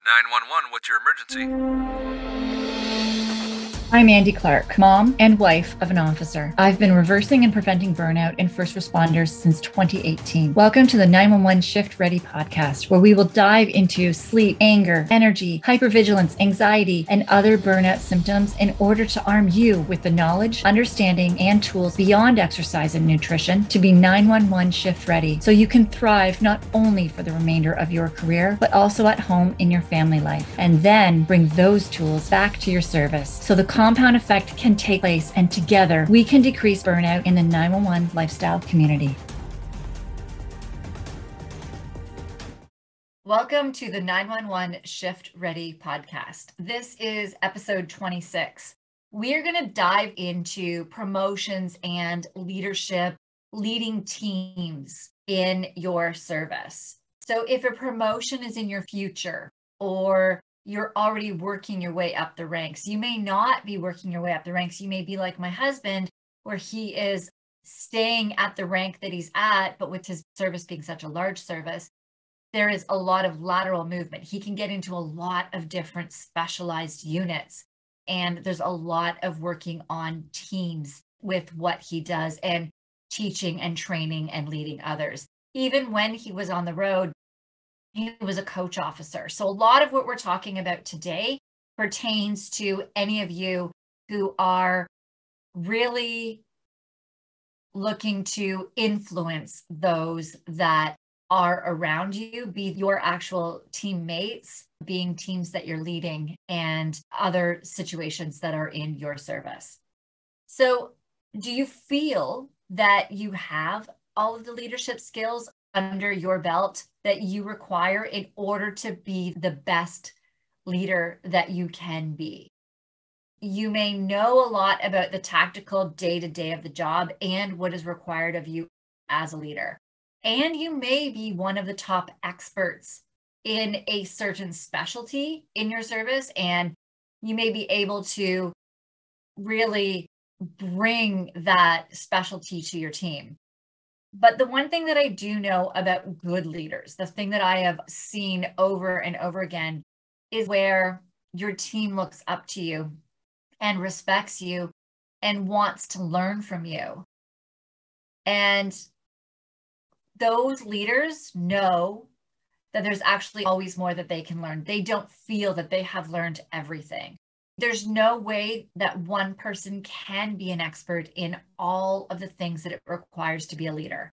911, what's your emergency? I'm Andi Clark, mom and wife of an officer. I've been reversing and preventing burnout in first responders since 2018. Welcome to the 911 Shift Ready podcast, where we will dive into sleep, anger, energy, hypervigilance, anxiety, and other burnout symptoms in order to arm you with the knowledge, understanding, and tools beyond exercise and nutrition to be 911 shift ready so you can thrive not only for the remainder of your career, but also at home in your family life. And then bring those tools back to your service so the compound effect can take place, and together we can decrease burnout in the 911 lifestyle community. Welcome to the 911 Shift Ready podcast. This is episode 26. We are going to dive into promotions and leadership, leading teams in your service. So if a promotion is in your future, or you're already working your way up the ranks, you may not be working your way up the ranks. You may be like my husband, where he is staying at the rank that he's at, but with his service being such a large service, there is a lot of lateral movement. He can get into a lot of different specialized units, and there's a lot of working on teams with what he does and teaching and training and leading others. Even when he was on the road, he was a coach officer. So a lot of what we're talking about today pertains to any of you who are really looking to influence those that are around you, be your actual teammates, being teams that you're leading, and other situations that are in your service. So do you feel that you have all of the leadership skills under your belt that you require in order to be the best leader that you can be? You may know a lot about the tactical day-to-day of the job and what is required of you as a leader. And you may be one of the top experts in a certain specialty in your service, and you may be able to really bring that specialty to your team. But the one thing that I do know about good leaders, the thing that I have seen over and over again, is where your team looks up to you and respects you and wants to learn from you. And those leaders know that there's actually always more that they can learn. They don't feel that they have learned everything. There's no way that one person can be an expert in all of the things that it requires to be a leader.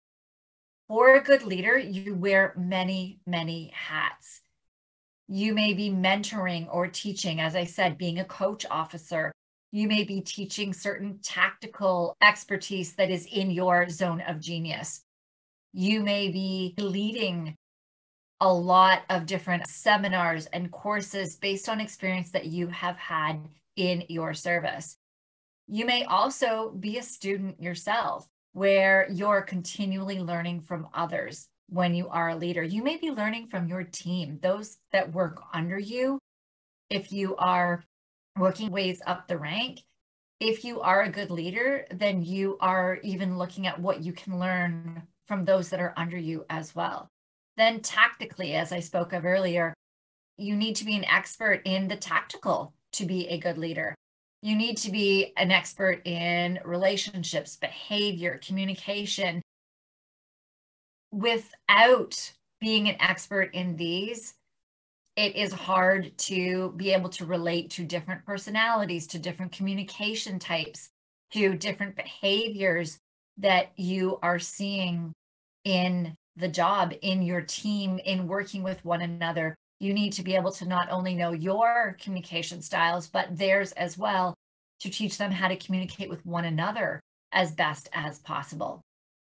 For a good leader, you wear many, many hats. You may be mentoring or teaching, as I said, being a coach officer. You may be teaching certain tactical expertise that is in your zone of genius. You may be leading a lot of different seminars and courses based on experience that you have had in your service. You may also be a student yourself, where you're continually learning from others when you are a leader. You may be learning from your team, those that work under you. If you are working ways up the rank, if you are a good leader, then you are even looking at what you can learn from those that are under you as well. Then tactically, as I spoke of earlier, you need to be an expert in the tactical to be a good leader. You need to be an expert in relationships, behavior, communication. Without being an expert in these, it is hard to be able to relate to different personalities, to different communication types, to different behaviors that you are seeing in the job, in your team, in working with one another. You need to be able to not only know your communication styles, but theirs as well, to teach them how to communicate with one another as best as possible.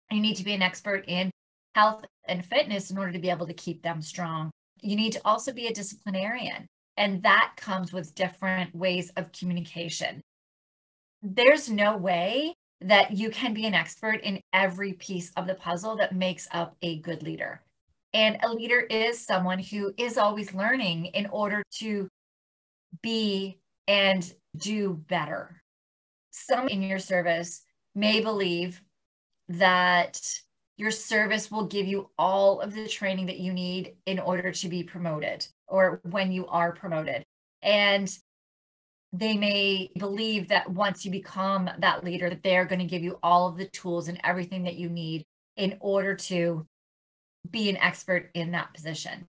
You need to be an expert in health and fitness in order to be able to keep them strong. You need to also be a disciplinarian, and that comes with different ways of communication. There's no way that you can be an expert in every piece of the puzzle that makes up a good leader. And a leader is someone who is always learning in order to be and do better. Some in your service may believe that Your service will give you all of the training that you need in order to be promoted or when you are promoted. And they may believe that once you become that leader, that they're going to give you all of the tools and everything that you need in order to be an expert in that position.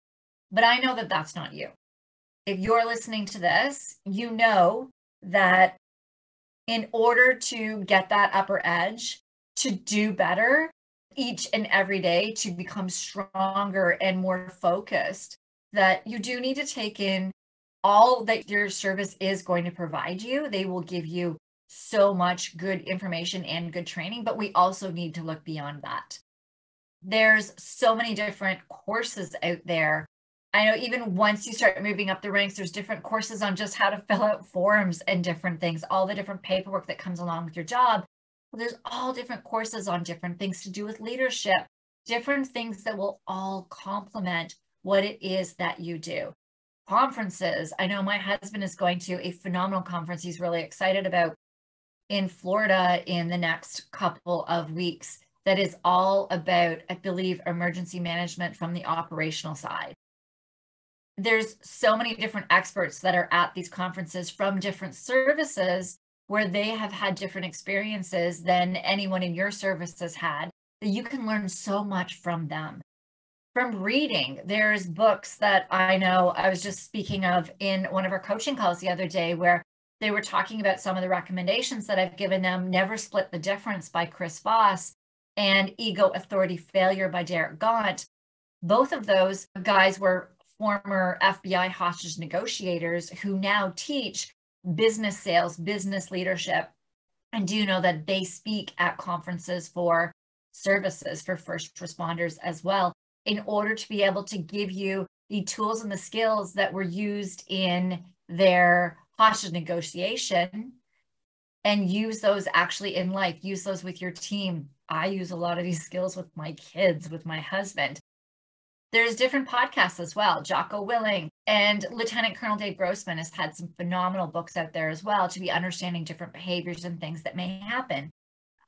But I know that that's not you. If you're listening to this, you know that in order to get that upper edge, to do better each and every day, to become stronger and more focused, that you do need to take in all that your service is going to provide you. They will give you so much good information and good training, but we also need to look beyond that. There's so many different courses out there. I know even once you start moving up the ranks, there's different courses on just how to fill out forms and different things, all the different paperwork that comes along with your job. There's all different courses on different things to do with leadership, different things that will all complement what it is that you do. Conferences. I know my husband is going to a phenomenal conference he's really excited about in Florida in the next couple of weeks that is all about, I believe, emergency management from the operational side. There's so many different experts that are at these conferences from different services where they have had different experiences than anyone in your service has had, that you can learn so much from them. From reading, there's books that I know I was just speaking of in one of our coaching calls the other day where they were talking about some of the recommendations that I've given them. Never Split the Difference by Chris Voss and Ego, Authority, Failure by Derek Gaunt. Both of those guys were former FBI hostage negotiators who now teach business sales, business leadership, and do know that they speak at conferences for services, for first responders as well, in order to be able to give you the tools and the skills that were used in their hostage negotiation and use those actually in life, use those with your team. I use a lot of these skills with my kids, with my husband. There's different podcasts as well. Jocko Willing and Lieutenant Colonel Dave Grossman has had some phenomenal books out there as well to be understanding different behaviors and things that may happen.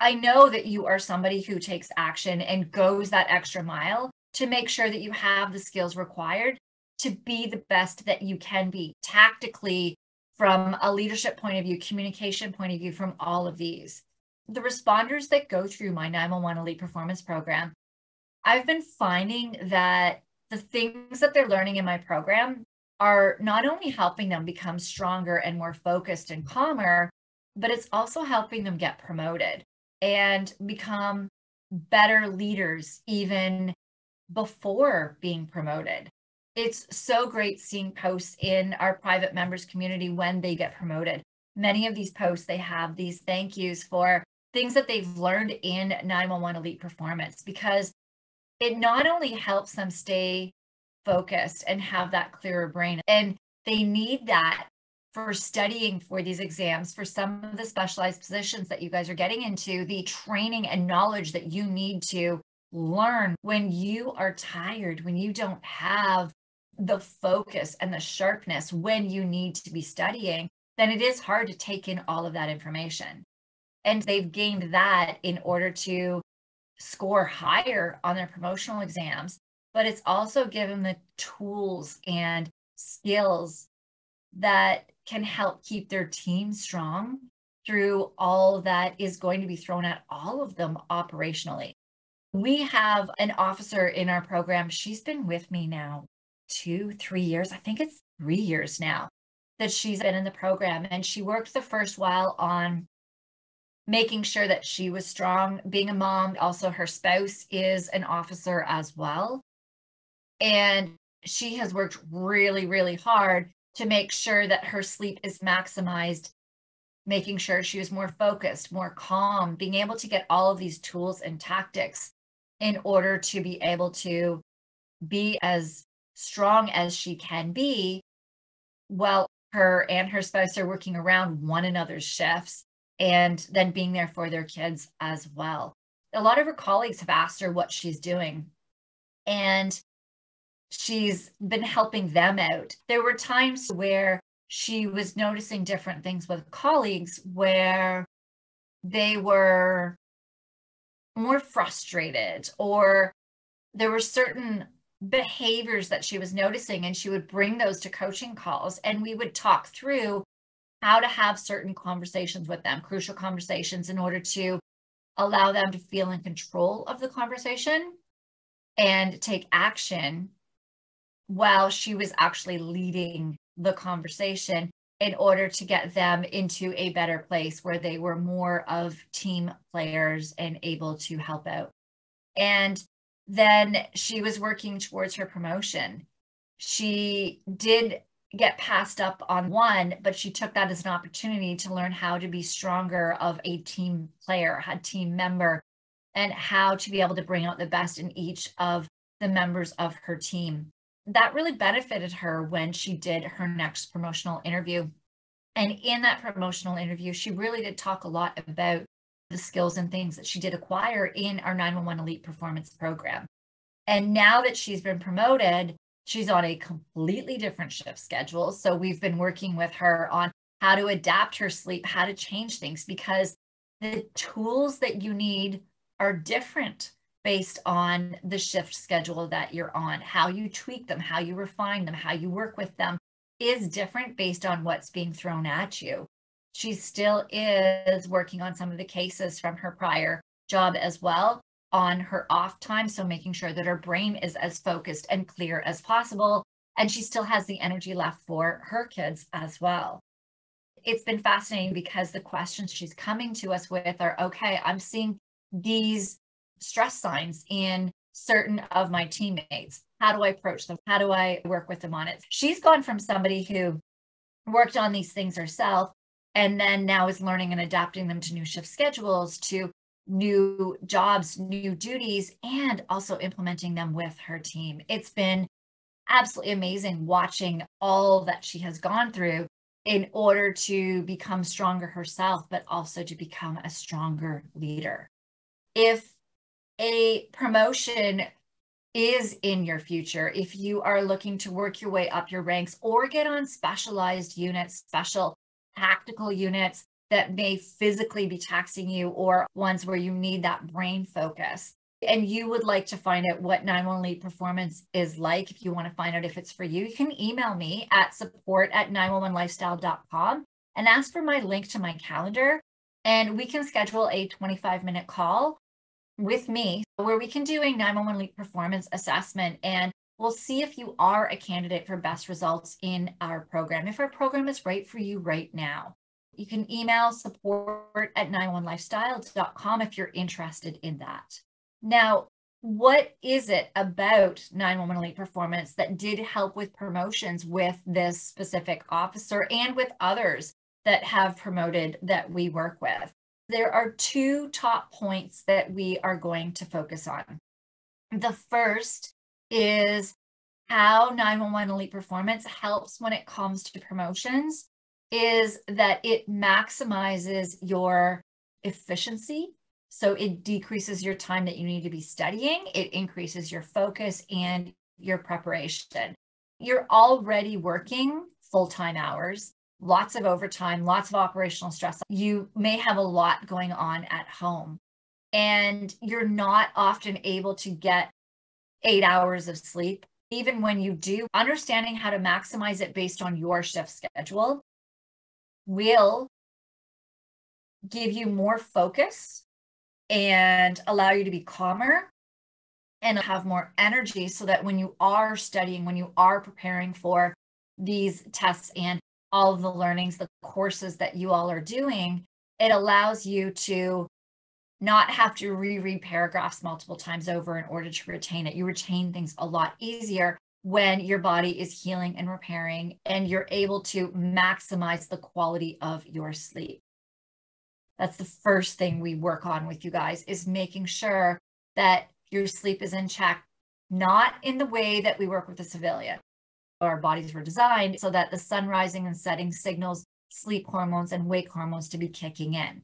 I know that you are somebody who takes action and goes that extra mile to make sure that you have the skills required to be the best that you can be tactically from a leadership point of view, communication point of view, from all of these. The responders that go through my 911 Elite Performance Program, I've been finding that the things that they're learning in my program are not only helping them become stronger and more focused and calmer, but it's also helping them get promoted and become better leaders even before being promoted. It's so great seeing posts in our private members community when they get promoted. Many of these posts, they have these thank yous for things that they've learned in 911 Elite Performance, because it not only helps them stay focused and have that clearer brain, and they need that for studying for these exams, for some of the specialized positions that you guys are getting into, the training and knowledge that you need to learn when you are tired, when you don't have the focus and the sharpness when you need to be studying, then it is hard to take in all of that information. And they've gained that in order to score higher on their promotional exams, but it's also given the tools and skills that can help keep their team strong through all that is going to be thrown at all of them operationally. We have an officer in our program. She's been with me now 2-3 years. I think it's 3 years now that she's been in the program, and she worked the first while on making sure that she was strong, being a mom. Also, her spouse is an officer as well. And she has worked really, really hard to make sure that her sleep is maximized, making sure she was more focused, more calm, being able to get all of these tools and tactics in order to be able to be as strong as she can be while her and her spouse are working around one another's shifts and then being there for their kids as well. A lot of her colleagues have asked her what she's doing, and she's been helping them out. There were times where she was noticing different things with colleagues where they were more frustrated, or there were certain behaviors that she was noticing, and she would bring those to coaching calls, and we would talk through how to have certain conversations with them, crucial conversations, in order to allow them to feel in control of the conversation and take action while she was actually leading the conversation, in order to get them into a better place where they were more of team players and able to help out. And then she was working towards her promotion. She did get passed up on one, but she took that as an opportunity to learn how to be stronger of a team player, a team member, and how to be able to bring out the best in each of the members of her team. That really benefited her when she did her next promotional interview. And in that promotional interview, she really did talk a lot about the skills and things that she did acquire in our 911 Elite Performance program. And now that she's been promoted, she's on a completely different shift schedule. So we've been working with her on how to adapt her sleep, how to change things, because the tools that you need are different based on the shift schedule that you're on. How you tweak them, how you refine them, how you work with them is different based on what's being thrown at you. She still is working on some of the cases from her prior job as well on her off time. So making sure that her brain is as focused and clear as possible. And she still has the energy left for her kids as well. It's been fascinating because the questions she's coming to us with are, okay, I'm seeing these stress signs in certain of my teammates. How do I approach them? How do I work with them on it? She's gone from somebody who worked on these things herself and then now is learning and adapting them to new shift schedules, to new jobs, new duties, and also implementing them with her team. It's been absolutely amazing watching all that she has gone through in order to become stronger herself, but also to become a stronger leader. If a promotion is in your future, if you are looking to work your way up your ranks or get on specialized units, special tactical units that may physically be taxing you, or ones where you need that brain focus, and you would like to find out what 911 Elite Performance is like, if you want to find out if it's for you, you can email me at support@911lifestyle.com and ask for my link to my calendar, and we can schedule a 25-minute call with me where we can do a 911 Elite Performance assessment, and we'll see if you are a candidate for best results in our program, if our program is right for you right now. You can email support@911lifestyle.com if you're interested in that. Now, what is it about 911 Elite Performance that did help with promotions with this specific officer and with others that have promoted that we work with? There are two top points that we are going to focus on. The first is how 911 Elite Performance helps when it comes to promotions, is that it maximizes your efficiency. So it decreases your time that you need to be studying. It increases your focus and your preparation. You're already working full-time hours, lots of overtime, lots of operational stress. You may have a lot going on at home, and you're not often able to get 8 hours of sleep. Even when you do, understanding how to maximize it based on your shift schedule will give you more focus and allow you to be calmer and have more energy, so that when you are studying, when you are preparing for these tests and all of the learnings, the courses that you all are doing, it allows you to not have to reread paragraphs multiple times over in order to retain it. You retain things a lot easier when your body is healing and repairing, and you're able to maximize the quality of your sleep. That's the first thing we work on with you guys, is making sure that your sleep is in check, not in the way that we work with the civilian. Our bodies were designed so that the sun rising and setting signals sleep hormones and wake hormones to be kicking in.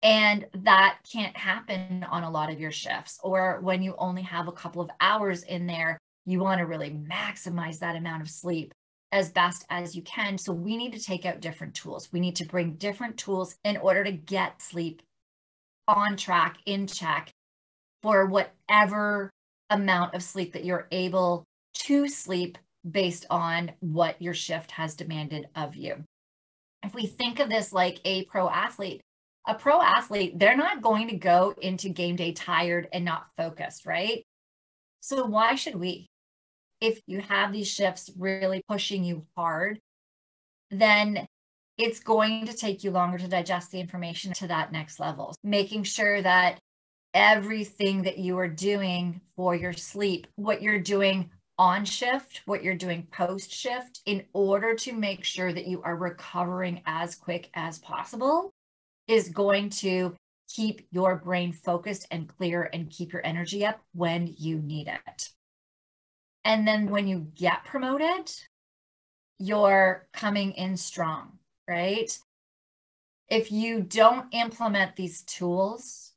And that can't happen on a lot of your shifts, or when you only have a couple of hours in there, you want to really maximize that amount of sleep as best as you can. So we need to take out different tools. We need to bring different tools in order to get sleep on track, in check, for whatever amount of sleep that you're able to sleep based on what your shift has demanded of you. If we think of this like a pro athlete, they're not going to go into game day tired and not focused, right? So why should we? If you have these shifts really pushing you hard, then it's going to take you longer to digest the information to that next level. Making sure that everything that you are doing for your sleep, what you're doing on shift, what you're doing post shift, in order to make sure that you are recovering as quick as possible, is going to keep your brain focused and clear and keep your energy up when you need it. And then when you get promoted, you're coming in strong, right? If you don't implement these tools,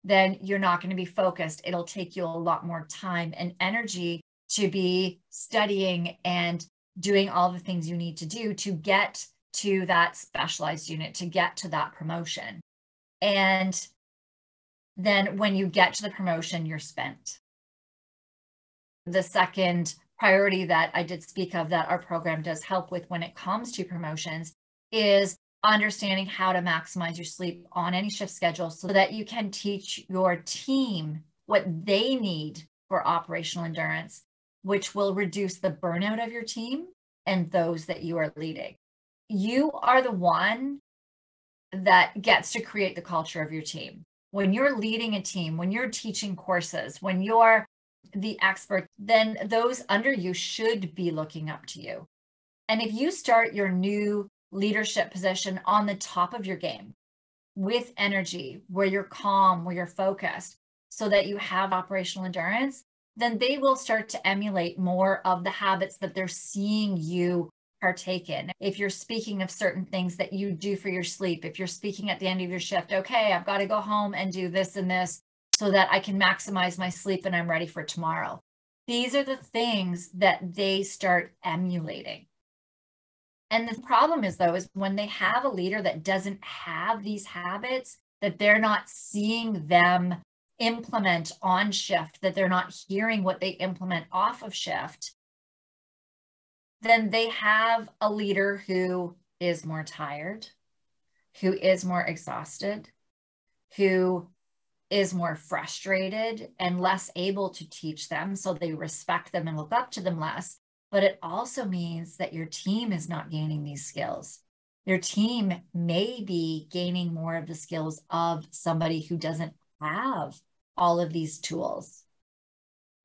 then you're not going to be focused. It'll take you a lot more time and energy to be studying and doing all the things you need to do to get to that specialized unit, to get to that promotion. And then when you get to the promotion, you're spent. The second priority that I did speak of that our program does help with when it comes to promotions is understanding how to maximize your sleep on any shift schedule so that you can teach your team what they need for operational endurance, which will reduce the burnout of your team and those that you are leading. You are the one that gets to create the culture of your team. When you're leading a team, when you're teaching courses, when you're the expert, then those under you should be looking up to you. And if you start your new leadership position on the top of your game with energy, where you're calm, where you're focused, so that you have operational endurance, then they will start to emulate more of the habits that they're seeing you partake in. If you're speaking of certain things that you do for your sleep, if you're speaking at the end of your shift, okay, I've got to go home and do this and this so that I can maximize my sleep and I'm ready for tomorrow. These are the things that they start emulating. And the problem is, though, is when they have a leader that doesn't have these habits, that they're not seeing them implement on shift, that they're not hearing what they implement off of shift, then they have a leader who is more tired, who is more exhausted, who is more frustrated and less able to teach them. So they respect them and look up to them less. But it also means that your team is not gaining these skills. Your team may be gaining more of the skills of somebody who doesn't have all of these tools.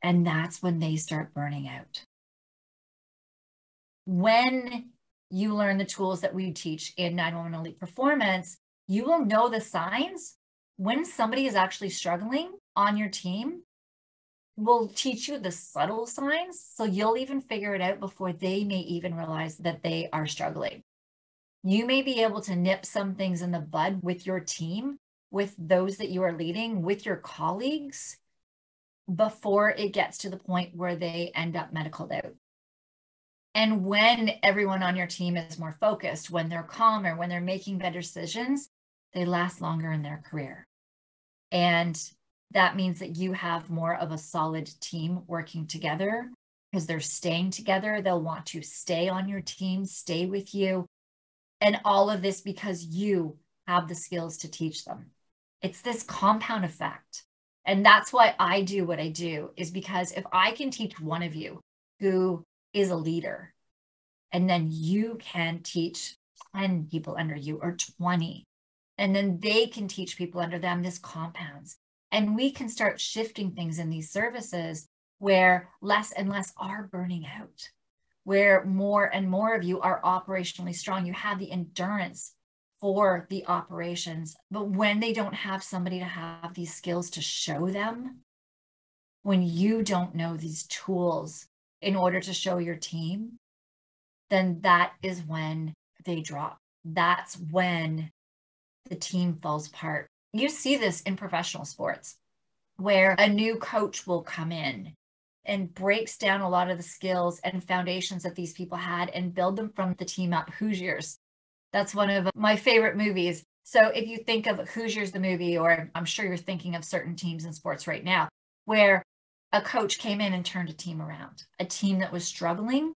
And that's when they start burning out. When you learn the tools that we teach in 911 Elite Performance, you will know the signs when somebody is actually struggling on your team. We'll teach you the subtle signs, so you'll even figure it out before they may even realize that they are struggling. You may be able to nip some things in the bud with your team, with those that you are leading, with your colleagues, before it gets to the point where they end up medicaled out. And when everyone on your team is more focused, when they're calmer, when they're making better decisions, they last longer in their career. And that means that you have more of a solid team working together because they're staying together. They'll want to stay on your team, stay with you. And all of this because you have the skills to teach them. It's this compound effect. And that's why I do what I do, is because if I can teach one of you who is a leader, and then you can teach 10 people under you or 20, and then they can teach people under them, this compounds. And we can start shifting things in these services where less and less are burning out, where more and more of you are operationally strong. You have the endurance for the operations. But when they don't have somebody to have these skills to show them, when you don't know these tools in order to show your team, then that is when they drop. That's when the team falls apart. You see this in professional sports, where a new coach will come in and breaks down a lot of the skills and foundations that these people had and build them from the team up. Hoosiers. That's one of my favorite movies. So if you think of Hoosiers, the movie, or I'm sure you're thinking of certain teams in sports right now, where a coach came in and turned a team around, a team that was struggling.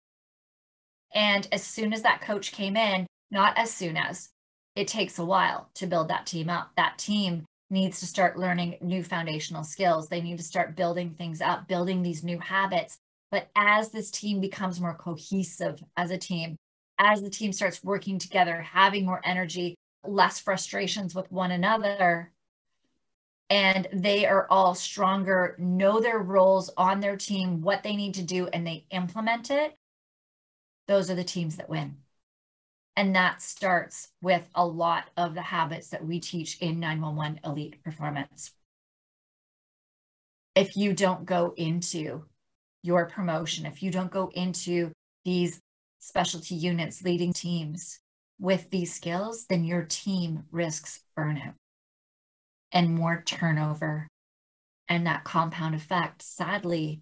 And as soon as that coach came in, not as soon as, it takes a while to build that team up. That team needs to start learning new foundational skills. They need to start building things up, building these new habits. But as this team becomes more cohesive as a team, as the team starts working together, having more energy, less frustrations with one another, and they are all stronger, know their roles on their team, what they need to do, and they implement it, those are the teams that win. And that starts with a lot of the habits that we teach in 911 Elite Performance. If you don't go into your promotion, if you don't go into these specialty units, leading teams with these skills, then your team risks burnout and more turnover. And that compound effect, sadly,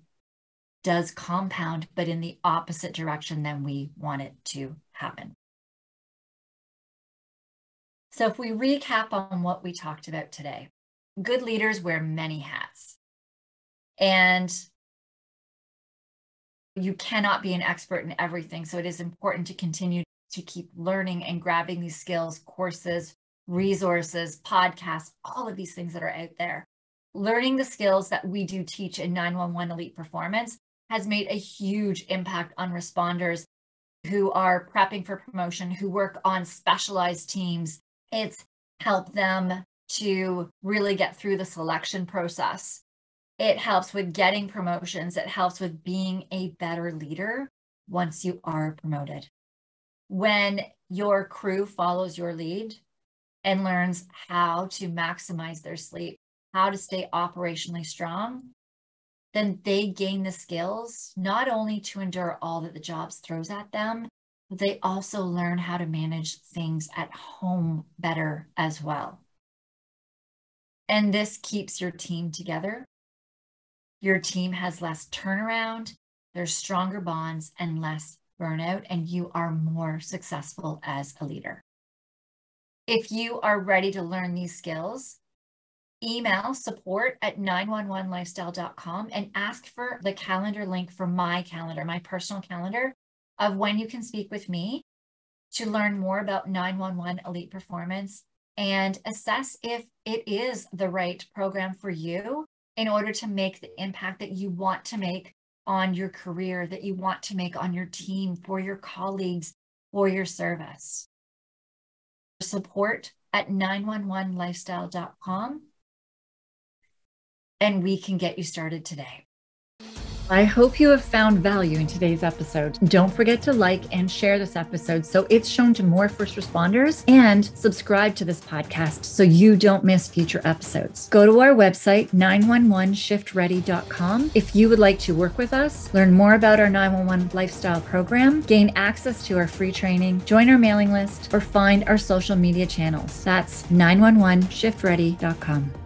does compound, but in the opposite direction than we want it to happen. So if we recap on what we talked about today, good leaders wear many hats. And you cannot be an expert in everything. So it is important to continue to keep learning and grabbing these skills, courses, resources, podcasts, all of these things that are out there. Learning the skills that we do teach in 911 Elite Performance has made a huge impact on responders who are prepping for promotion, who work on specialized teams. It's helped them to really get through the selection process. It helps with getting promotions. It helps with being a better leader once you are promoted. When your crew follows your lead and learns how to maximize their sleep, how to stay operationally strong, then they gain the skills not only to endure all that the job throws at them, but they also learn how to manage things at home better as well. And this keeps your team together. Your team has less turnaround, there's stronger bonds and less burnout, and you are more successful as a leader. If you are ready to learn these skills, email support@911lifestyle.com and ask for the calendar link for my calendar, my personal calendar of when you can speak with me to learn more about 911 Elite Performance and assess if it is the right program for you in order to make the impact that you want to make on your career, that you want to make on your team, for your colleagues, for your service. Support@911lifestyle.com, and we can get you started today. I hope you have found value in today's episode. Don't forget to like and share this episode so it's shown to more first responders, and subscribe to this podcast so you don't miss future episodes. Go to our website, 911shiftready.com. If you would like to work with us, learn more about our 911 lifestyle program, gain access to our free training, join our mailing list, or find our social media channels. That's 911shiftready.com.